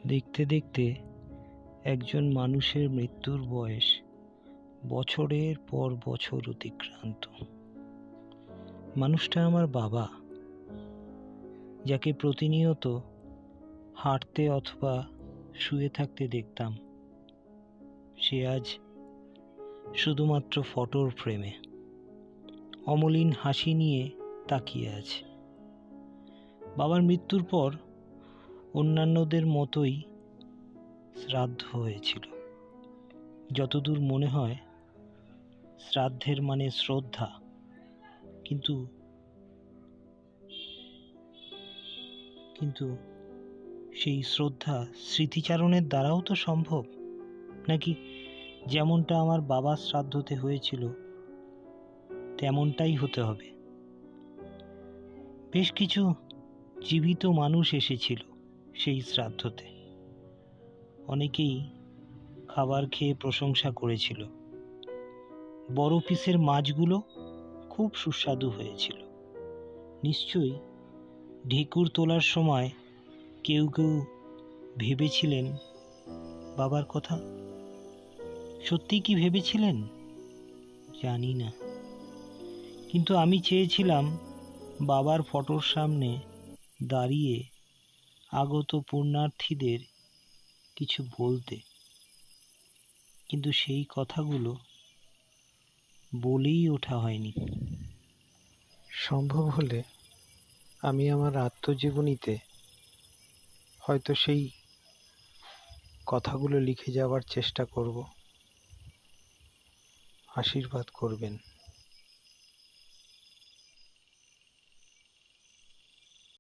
দেখতে দেখতে একজন মানুষের মৃত্যুর বয়স বছরের পর বছর অতিক্রান্ত। মানুষটা আমার বাবা, যাকে প্রতিনিয়ত হাঁটতে অথবা শুয়ে থাকতে দেখতাম। সে আজ শুধুমাত্র ফটোর ফ্রেমে অমলিন হাসি নিয়ে তাকিয়ে আছে। বাবার মৃত্যুর পর অন্যান্যদের মতোই শ্রাদ্ধ হয়েছিল। যতদূর মনে হয় শ্রাদ্ধের মানে শ্রদ্ধা, কিন্তু সেই শ্রদ্ধা স্মৃতিচারণের দ্বারাও তো সম্ভব, নাকি যেমনটা আমার বাবার শ্রাদ্ধতে হয়েছিল তেমনটাই হতে হবে? বেশ কিছু জীবিত মানুষ এসেছিল সেই শ্রাদ্ধতে। অনেকেই খাবার খেয়ে প্রশংসা করেছিল। বড় পিসের মাছগুলো খুব সুস্বাদু হয়েছিল। নিশ্চয়ই ঢেকুর তোলার সময় কেউ কেউ ভেবেছিলেন বাবার কথা। সত্যি কি ভেবেছিলেন জানি না, কিন্তু আমি চেয়েছিলাম বাবার ফটোর সামনে দাঁড়িয়ে আগত পুণ্যার্থীদের কিছু বলতে, কিন্তু সেই কথাগুলো বলেই ওঠা হয়নি। সম্ভব হলে আমি আমার আত্মজীবনীতে হয়তো সেই কথাগুলো লিখে যাওয়ার চেষ্টা করব। আশীর্বাদ করবেন।